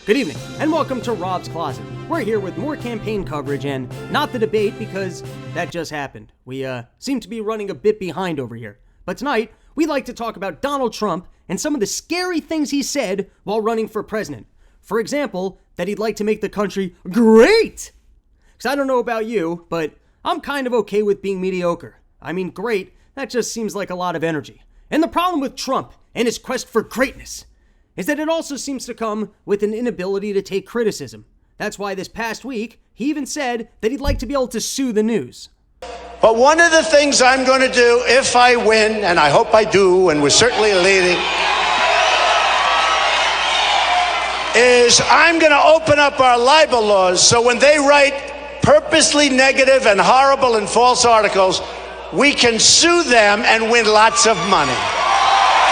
Good evening, and welcome to Rob's Closet. We're here with more campaign coverage and not the debate because that just happened. We seem to be running a bit behind over here. But tonight, we'd like to talk about Donald Trump and some of the scary things he said while running for president. For example, that he'd like to make the country great! Because I don't know about you, but I'm kind of okay with being mediocre. I mean, great, that just seems like a lot of energy. And the problem with Trump and his quest for greatness is that it also seems to come with an inability to take criticism. That's why this past week, he even said that he'd like to be able to sue the news. But one of the things I'm going to do if I win, and I hope I do, and we're certainly leading, is I'm going to open up our libel laws so when they write purposely negative and horrible and false articles, we can sue them and win lots of money.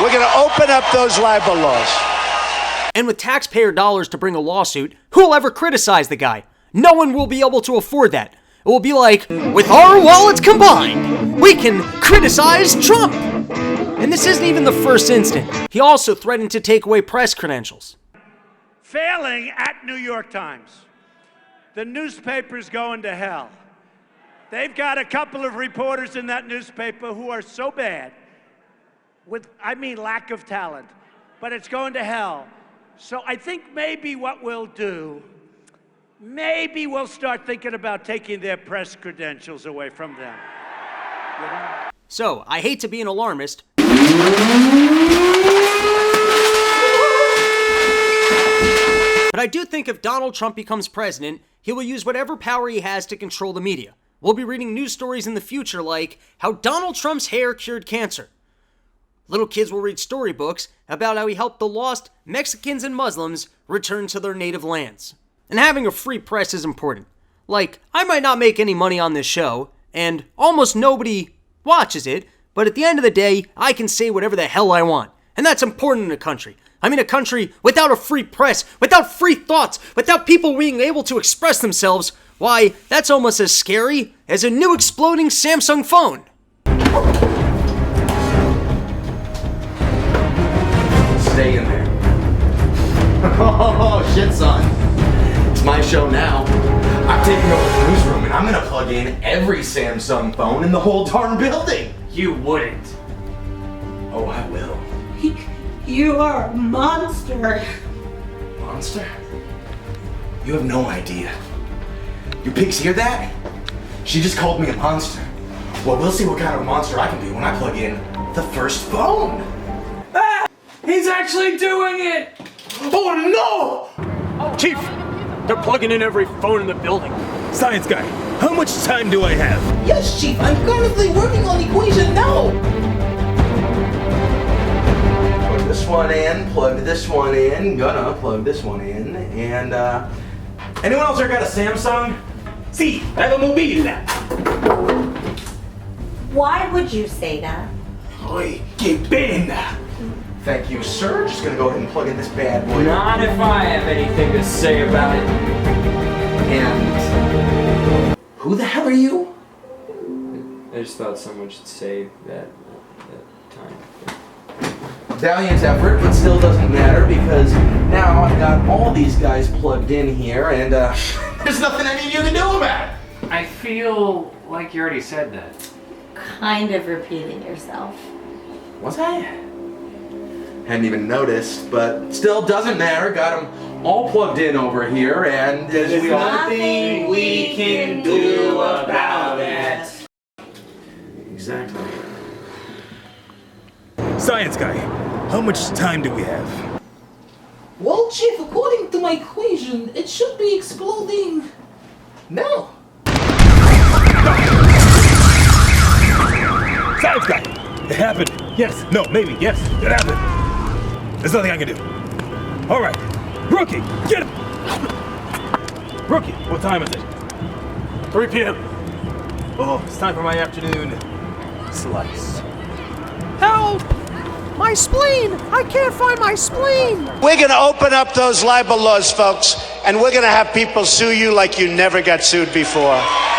We're going to open up those libel laws. And with taxpayer dollars to bring a lawsuit, who will ever criticize the guy? No one will be able to afford that. It will be like, with our wallets combined, we can criticize Trump. And this isn't even the first incident. He also threatened to take away press credentials. Failing at New York Times. The newspaper's going to hell. They've got a couple of reporters in that newspaper who are so bad, lack of talent, but it's going to hell. So I think maybe what we'll do, maybe we'll start thinking about taking their press credentials away from them. You know? So, I hate to be an alarmist, but I do think if Donald Trump becomes president, he will use whatever power he has to control the media. We'll be reading news stories in the future like how Donald Trump's hair cured cancer. Little kids will read storybooks about how he helped the lost Mexicans and Muslims return to their native lands. And having a free press is important. Like, I might not make any money on this show, and almost nobody watches it, but at the end of the day, I can say whatever the hell I want. And that's important in a country. I mean, a country without a free press, without free thoughts, without people being able to express themselves, why, that's almost as scary as a new exploding Samsung phone. Stay in there. Oh, shit, son. It's my show now. I'm taking over the newsroom and I'm gonna plug in every Samsung phone in the whole darn building. You wouldn't. Oh, I will. You are a monster. Monster? You have no idea. You pigs hear that? She just called me a monster. Well, we'll see what kind of a monster I can be when I plug in the first phone. Ah! He's actually doing it! Oh no! Chief, they're plugging in every phone in the building. Science guy, how much time do I have? Yes, Chief, I'm currently working on the equation now. Plug this one in, plug this one in, gonna plug this one in, and anyone else here got a Samsung? Sí, have a mobile. Why would you say that? Ay, qué pena. Thank you, sir. Just gonna go ahead and plug in this bad boy. Not if I have anything to say about it. And who the hell are you? I just thought someone should say that time. Valiant effort, but still doesn't matter because now I've got all these guys plugged in here, and there's nothing any of you can do about it. I feel like you already said that. Kind of repeating yourself. Was I? Hadn't even noticed, but still doesn't matter. Got them all plugged in over here, and There's nothing we can do about it. Exactly. Science guy, how much time do we have? Well, Chief, according to my equation, it should be exploding now. Science guy, it happened. Yes, no, maybe, yes, it happened. There's nothing I can do. All right, Rookie, get him. Rookie, what time is it? 3 p.m. Oh, it's time for my afternoon slice. Help! My spleen! I can't find my spleen! We're going to open up those libel laws, folks, and we're going to have people sue you like you never got sued before.